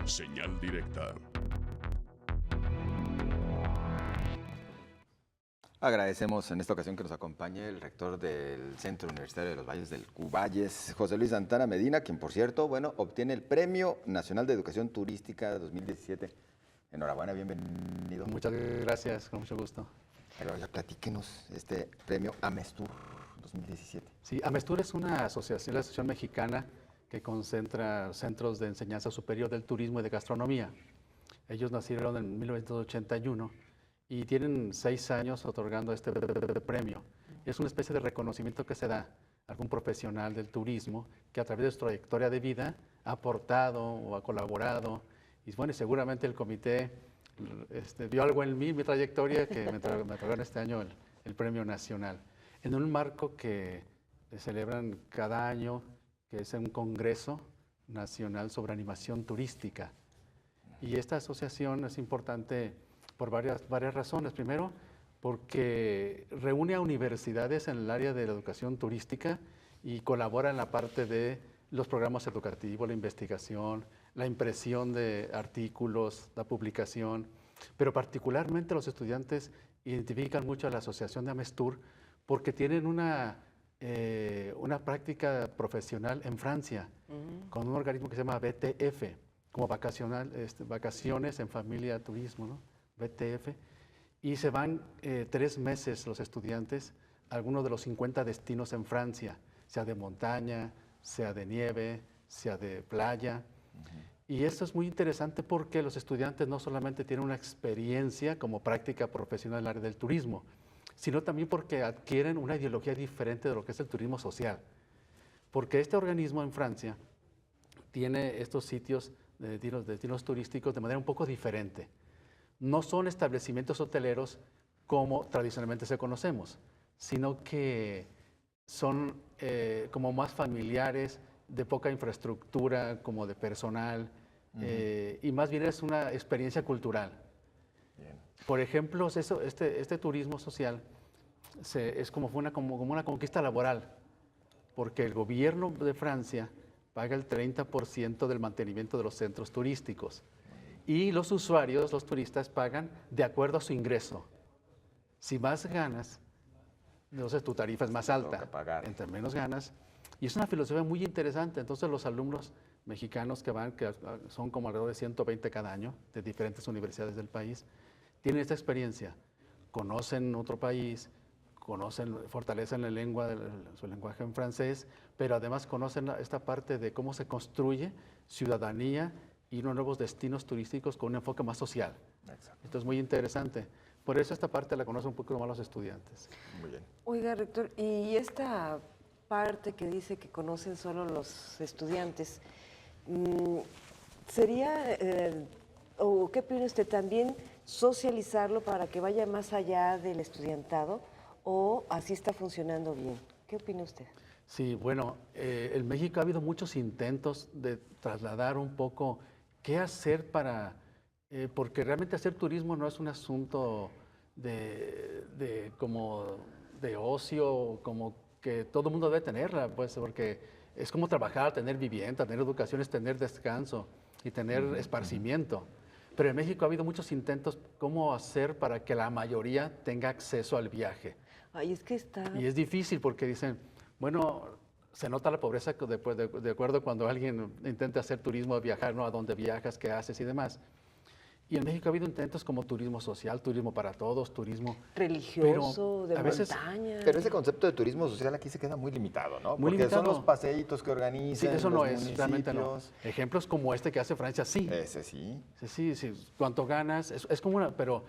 Señal directa. Agradecemos en esta ocasión que nos acompañe el rector del Centro Universitario de los Valles del Cuballes, José Luis Santana Medina, quien, por cierto, obtiene el Premio Nacional de Educación Turística 2017. Enhorabuena, bienvenido. Muchas gracias, con mucho gusto. Ahora, platíquenos este premio Amestur 2017. Sí, Amestur es una asociación, la Asociación Mexicana que concentra centros de enseñanza superior del turismo y de gastronomía. Ellos nacieron en 1981 y tienen 6 años otorgando este premio. Es una especie de reconocimiento que se da a algún profesional del turismo que a través de su trayectoria de vida ha aportado o ha colaborado. Y bueno, seguramente el comité vio algo en mí, mi trayectoria, que me otorgaron este año el premio nacional. En un marco que celebran cada año, que es un congreso nacional sobre animación turística. Y esta asociación es importante por varias razones. Primero, porque reúne a universidades en el área de la educación turística y colabora en la parte de los programas educativos, la investigación, la impresión de artículos, la publicación. Pero particularmente los estudiantes identifican mucho a la Asociación de Amestur porque tienen una práctica profesional en Francia con un organismo que se llama BTF, como vacaciones en familia, turismo, ¿no? BTF, y se van 3 meses los estudiantes a algunos de los 50 destinos en Francia, sea de montaña, sea de nieve, sea de playa. Y esto es muy interesante porque los estudiantes no solamente tienen una experiencia como práctica profesional en el área del turismo, sino también porque adquieren una ideología diferente de lo que es el turismo social. Porque este organismo en Francia tiene estos sitios de destinos turísticos de manera un poco diferente. No son establecimientos hoteleros como tradicionalmente se conocemos, sino que son como más familiares, de poca infraestructura, como de personal, y más bien es una experiencia cultural. Bien. Por ejemplo, este turismo social es como una conquista laboral, porque el gobierno de Francia paga el 30% del mantenimiento de los centros turísticos. Y los usuarios, los turistas, pagan de acuerdo a su ingreso. Si más ganas, entonces tu tarifa es más alta. Entre menos ganas. Y es una filosofía muy interesante. Entonces los alumnos mexicanos que son como alrededor de 120 cada año, de diferentes universidades del país, tienen esta experiencia. Conocen otro país, fortalecen la lengua, su lenguaje en francés, pero además conocen esta parte de cómo se construye ciudadanía y unos nuevos destinos turísticos con un enfoque más social. Exacto. Esto es muy interesante. Por eso esta parte la conocen un poco más los estudiantes. Muy bien. Oiga, rector, y esta parte que dice que conocen solo los estudiantes, ¿sería, o qué opina usted, también socializarlo para que vaya más allá del estudiantado o así está funcionando bien? ¿Qué opina usted? Sí, bueno, en México ha habido muchos intentos de trasladar un poco qué hacer porque realmente hacer turismo no es un asunto como de ocio, como que todo el mundo debe tenerla, pues, porque es como trabajar, tener vivienda, tener educación, es tener descanso y tener esparcimiento. Pero en México ha habido muchos intentos cómo hacer para que la mayoría tenga acceso al viaje. Ay, es que está... Y es difícil porque dicen, bueno, se nota la pobreza de acuerdo cuando alguien intenta hacer turismo, viajar, ¿no? A dónde viajas, qué haces y demás. Y en México ha habido intentos como turismo social, turismo para todos, turismo religioso, de montaña. Pero ese concepto de turismo social aquí se queda muy limitado, ¿no? Muy limitado. Son los paseitos que organizan. Sí, eso no es, realmente no. Ejemplos como este que hace Francia, sí. Ese sí. Sí. ¿Cuánto ganas? Es como pero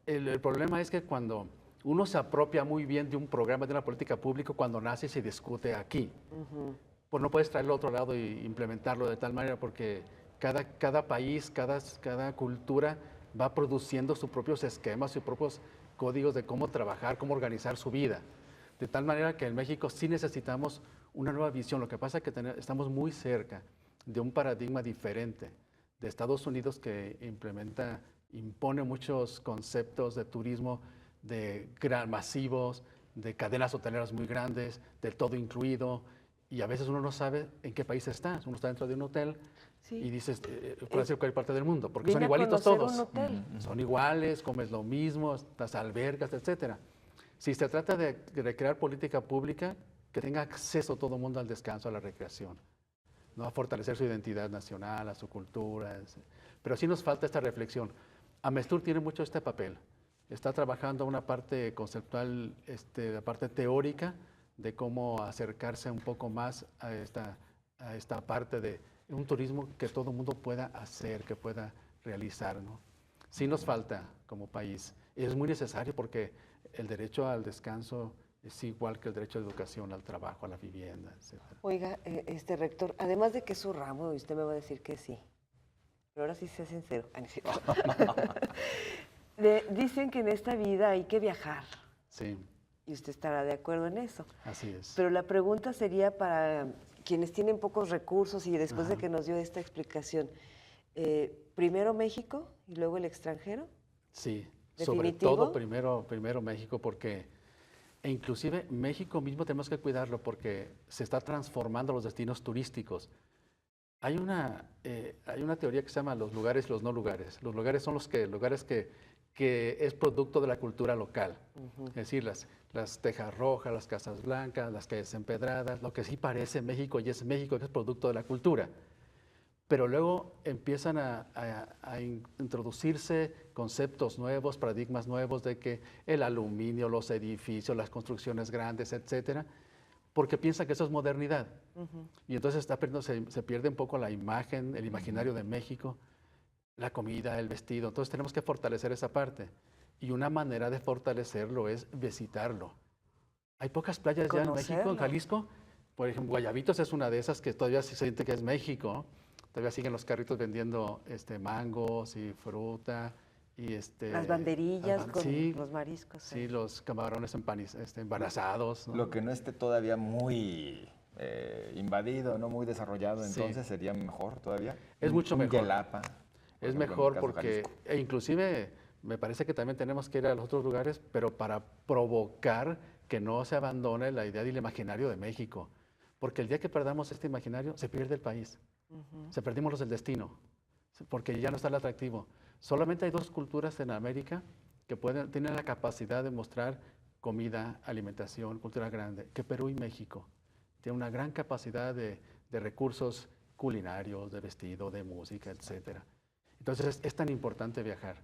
el problema es que cuando uno se apropia muy bien de un programa, de una política pública, cuando nace y se discute aquí, pues no puedes traerlo a otro lado e implementarlo de tal manera porque cada país, cada cultura va produciendo sus propios esquemas, sus propios códigos de cómo trabajar, cómo organizar su vida. De tal manera que en México sí necesitamos una nueva visión. Lo que pasa es que estamos muy cerca de un paradigma diferente de Estados Unidos que impone muchos conceptos de turismo masivos, de cadenas hoteleras muy grandes, del todo incluido. Y a veces uno no sabe en qué país está. Uno está dentro de un hotel Sí. y dices, puede ser cualquier parte del mundo, porque son Vine a igualitos conocer todos. un hotel. Son iguales, comes lo mismo, las albercas, etcétera. Si se trata de crear política pública, que tenga acceso todo el mundo al descanso, a la recreación, ¿no? A fortalecer su identidad nacional, a su cultura. Pero sí nos falta esta reflexión. Amestur tiene mucho este papel. Está trabajando una parte conceptual, la parte teórica de cómo acercarse un poco más a esta parte de un turismo que todo el mundo pueda hacer, que pueda realizar, ¿no? Sí nos falta como país. Es muy necesario porque el derecho al descanso es igual que el derecho a la educación, al trabajo, a la vivienda, etc. Oiga, rector, además de que es su ramo, y usted me va a decir que sí, pero ahora sí sea sincero. Ah, no es cierto. Dicen que en esta vida hay que viajar, Sí, y usted estará de acuerdo en eso. así es. Pero la pregunta sería para quienes tienen pocos recursos y después de Ajá. que nos dio esta explicación, primero México y luego el extranjero. Sí, sobre ¿Definitivo? todo primero México, porque inclusive México mismo tenemos que cuidarlo porque se está transformando los destinos turísticos. Hay una teoría que se llama los lugares y los no lugares. Los lugares son lugares que es producto de la cultura local. Es decir, las tejas rojas, las casas blancas, las calles empedradas, lo que sí parece México y es México, que es producto de la cultura. Pero luego empiezan a introducirse conceptos nuevos, paradigmas nuevos de que el aluminio, los edificios, las construcciones grandes, etcétera, porque piensan que eso es modernidad. Y entonces se pierde un poco la imagen, el imaginario de México, la comida, el vestido. Entonces tenemos que fortalecer esa parte. Y una manera de fortalecerlo es visitarlo. Hay pocas playas ya en México, en Conocerlo. Jalisco. Por ejemplo, Guayabitos es una de esas que todavía se siente que es México. Todavía siguen los carritos vendiendo mangos y fruta. Y Las banderillas con sí, los mariscos. sí, los camarones embarazados, ¿no? Lo que no esté todavía muy invadido, no muy desarrollado, Sí. entonces sería mejor todavía. Es mucho Un mejor. Yelapa, por Es ejemplo, en mi mejor caso, porque, Jalisco. inclusive, me parece que también tenemos que ir a los otros lugares, pero para provocar que no se abandone la idea del imaginario de México. Porque el día que perdamos este imaginario, se pierde el país. Se perdimos los del destino, porque ya no está el atractivo. Solamente hay dos culturas en América que tienen la capacidad de mostrar comida, alimentación, cultura grande, que Perú y México. Tienen una gran capacidad de recursos culinarios, de vestido, de música, etcétera. Entonces es tan importante viajar.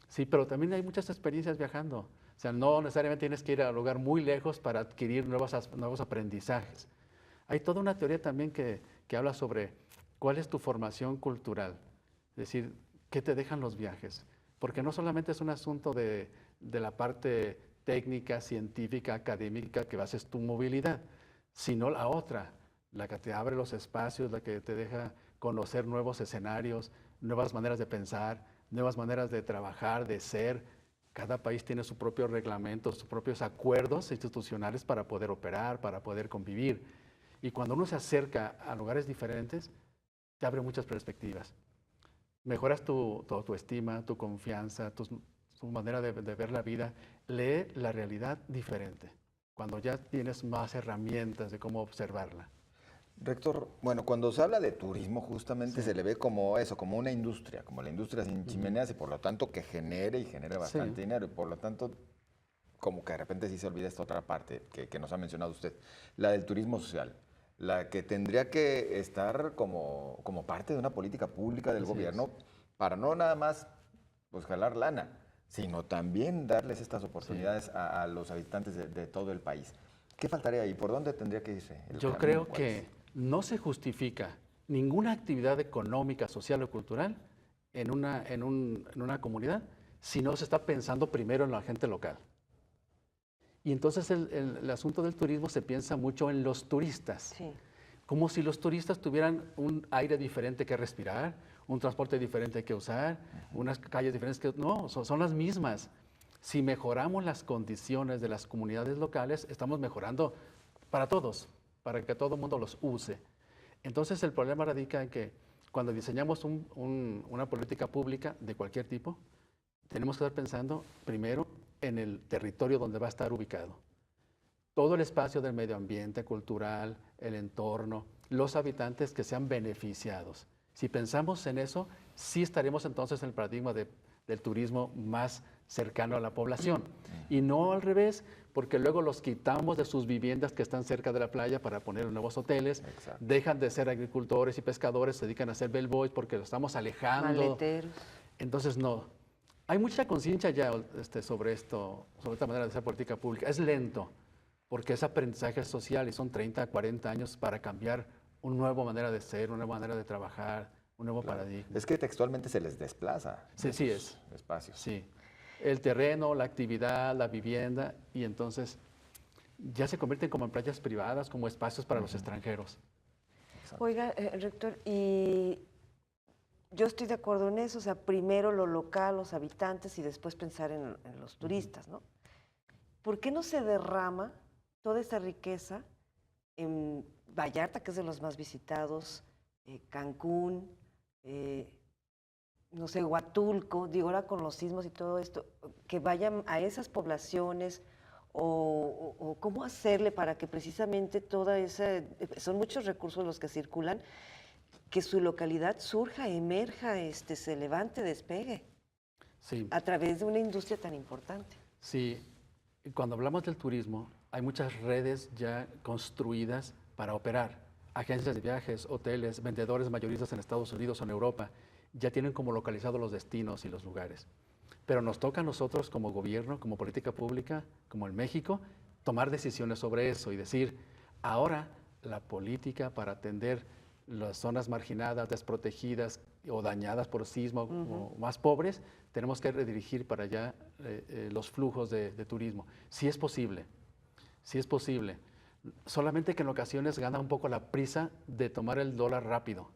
Sí, pero también hay muchas experiencias viajando. O sea, no necesariamente tienes que ir a un lugar muy lejos para adquirir nuevos aprendizajes. Hay toda una teoría también que habla sobre cuál es tu formación cultural. Es decir, ¿qué te dejan los viajes? Porque no solamente es un asunto de la parte técnica, científica, académica que haces tu movilidad, sino la otra, la que te abre los espacios, la que te deja conocer nuevos escenarios, nuevas maneras de pensar, nuevas maneras de trabajar, de ser. Cada país tiene su propio reglamento, sus propios acuerdos institucionales para poder operar, para poder convivir. Y cuando uno se acerca a lugares diferentes, te abre muchas perspectivas. Mejoras tu autoestima, tu confianza, tu manera de ver la vida. Lee la realidad diferente, cuando ya tienes más herramientas de cómo observarla. Rector, bueno, cuando se habla de turismo justamente Sí. se le ve como eso, como una industria, como la industria sin chimeneas y por lo tanto que genere bastante Sí. dinero y por lo tanto como que de repente sí se olvida esta otra parte que nos ha mencionado usted, la del turismo social, la que tendría que estar como parte de una política pública del Así gobierno para no nada más pues jalar lana, sino también darles estas oportunidades a los habitantes de todo el país. ¿Qué faltaría ahí? ¿Por dónde tendría que irse? Yo creo que no se justifica ninguna actividad económica, social o cultural en una comunidad si no se está pensando primero en la gente local. Y entonces el asunto del turismo se piensa mucho en los turistas, Sí. como si los turistas tuvieran un aire diferente que respirar, un transporte diferente que usar, unas calles diferentes que... No, son las mismas. Si mejoramos las condiciones de las comunidades locales, estamos mejorando para todos, para que todo el mundo los use. Entonces el problema radica en que cuando diseñamos una política pública de cualquier tipo, tenemos que estar pensando primero en el territorio donde va a estar ubicado. todo el espacio del medio ambiente, cultural, el entorno, los habitantes que sean beneficiados. Si pensamos en eso, sí estaremos entonces en el paradigma del turismo más cercano a la población. Y no al revés, porque luego los quitamos de sus viviendas que están cerca de la playa para poner nuevos hoteles, dejan de ser agricultores y pescadores, se dedican a hacer bellboys porque los estamos alejando. Maleteros. Entonces, no. Hay mucha conciencia ya sobre esto, sobre esta manera de hacer política pública. Es lento, porque es aprendizaje social y son 30, 40 años para cambiar una nueva manera de ser, una nueva manera de trabajar, un nuevo paradigma. Es que textualmente se les desplaza. Sí, sí es. Espacios. Sí. El terreno, la actividad, la vivienda, y entonces ya se convierten como en playas privadas, como espacios para los extranjeros. Oiga, rector, y yo estoy de acuerdo en eso, o sea, primero lo local, los habitantes y después pensar en los turistas, ¿no? ¿Por qué no se derrama toda esa riqueza en Vallarta, que es de los más visitados, Cancún, no sé, Huatulco, digo ahora con los sismos y todo esto, que vayan a esas poblaciones o cómo hacerle para que precisamente toda esa, son muchos recursos los que circulan, que su localidad surja, emerja, se levante, despegue Sí. a través de una industria tan importante? Sí, cuando hablamos del turismo, hay muchas redes ya construidas para operar. Agencias de viajes, hoteles, vendedores mayoristas en Estados Unidos o en Europa, ya tienen como localizados los destinos y los lugares. Pero nos toca a nosotros como gobierno, como política pública, como en México, tomar decisiones sobre eso y decir, ahora la política para atender las zonas marginadas, desprotegidas o dañadas por sismo o más pobres, tenemos que redirigir para allá los flujos de turismo. Sí es posible, sí es posible. Solamente que en ocasiones gana un poco la prisa de tomar el dólar rápido.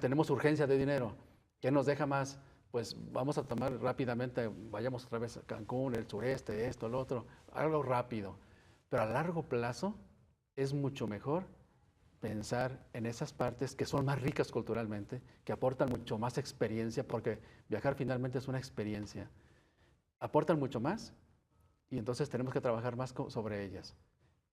Tenemos urgencia de dinero. ¿Qué nos deja más? Pues vamos a tomar rápidamente, vayamos otra vez a Cancún, el sureste, esto, lo otro, algo rápido. Pero a largo plazo es mucho mejor pensar en esas partes que son más ricas culturalmente, que aportan mucho más experiencia, porque viajar finalmente es una experiencia. Aportan mucho más y entonces tenemos que trabajar más sobre ellas.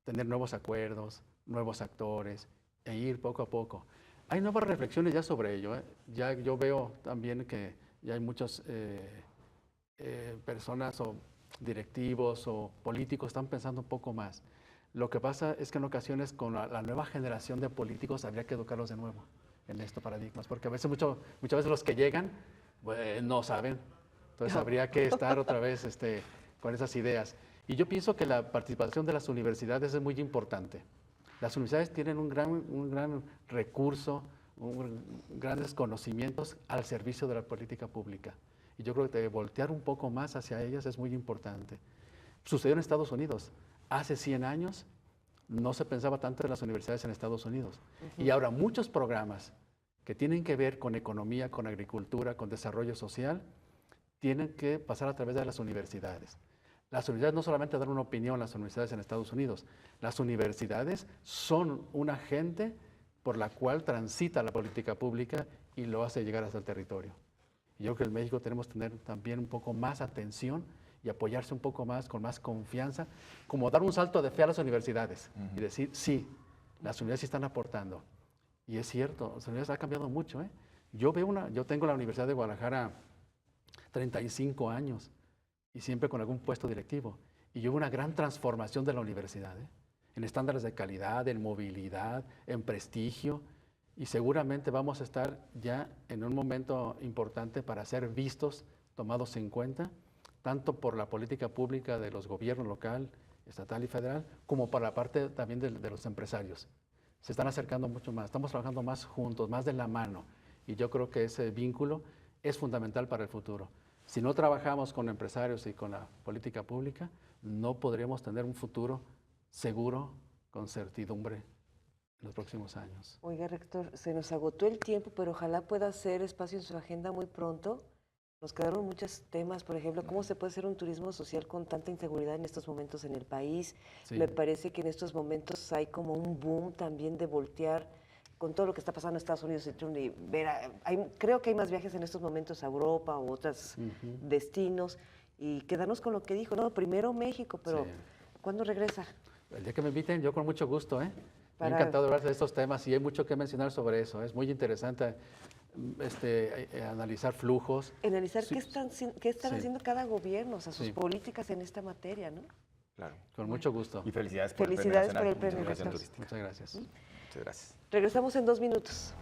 Tener nuevos acuerdos, nuevos actores e ir poco a poco. Hay nuevas reflexiones ya sobre ello. Ya yo veo también que ya hay muchas personas o directivos o políticos están pensando un poco más. Lo que pasa es que en ocasiones con la nueva generación de políticos habría que educarlos de nuevo en estos paradigmas, porque a veces, muchas veces los que llegan no saben. Entonces habría que estar otra vez con esas ideas. Y yo pienso que la participación de las universidades es muy importante. Las universidades tienen un gran recurso, grandes conocimientos al servicio de la política pública. Y yo creo que voltear un poco más hacia ellas es muy importante. Sucedió en Estados Unidos. Hace 100 años no se pensaba tanto en las universidades en Estados Unidos. Y ahora muchos programas que tienen que ver con economía, con agricultura, con desarrollo social, tienen que pasar a través de las universidades. Las universidades no solamente dan una opinión, las universidades en Estados Unidos, las universidades son un agente por la cual transita la política pública y lo hace llegar hasta el territorio. Y yo creo que en México tenemos que tener también un poco más atención y apoyarse un poco más, con más confianza, como dar un salto de fe a las universidades y decir, sí, las universidades sí están aportando. Y es cierto, las universidades han cambiado mucho. Yo tengo la Universidad de Guadalajara 35 años. Y siempre con algún puesto directivo. Y hubo una gran transformación de la universidad, en estándares de calidad, en movilidad, en prestigio. Y seguramente vamos a estar ya en un momento importante para ser vistos, tomados en cuenta, tanto por la política pública de los gobiernos local, estatal y federal, como por la parte también de los empresarios. Se están acercando mucho más, estamos trabajando más juntos, más de la mano. Y yo creo que ese vínculo es fundamental para el futuro. Si no trabajamos con empresarios y con la política pública, no podremos tener un futuro seguro, con certidumbre en los próximos años. Oiga, rector, se nos agotó el tiempo, pero ojalá pueda hacer espacio en su agenda muy pronto. Nos quedaron muchos temas, por ejemplo, cómo se puede hacer un turismo social con tanta inseguridad en estos momentos en el país. Sí. Me parece que en estos momentos hay como un boom también de voltear con todo lo que está pasando en Estados Unidos y ver, creo que hay más viajes en estos momentos a Europa o otros destinos, y quedarnos con lo que dijo, no, primero México, pero Sí. ¿cuándo regresa? El día que me inviten, yo con mucho gusto, ¿eh? Me ha Para- encantado hablar de estos temas y hay mucho que mencionar sobre eso. Es muy interesante analizar flujos. Analizar Sí, qué están sí. haciendo cada gobierno, o sea, sus Sí. políticas en esta materia, ¿no? Claro. Con mucho gusto. Y felicidades por Felicidades el por Premio el Premio Nacional de Nacional. Educación Turística. Muchas gracias. Muchas gracias. Regresamos en 2 minutos.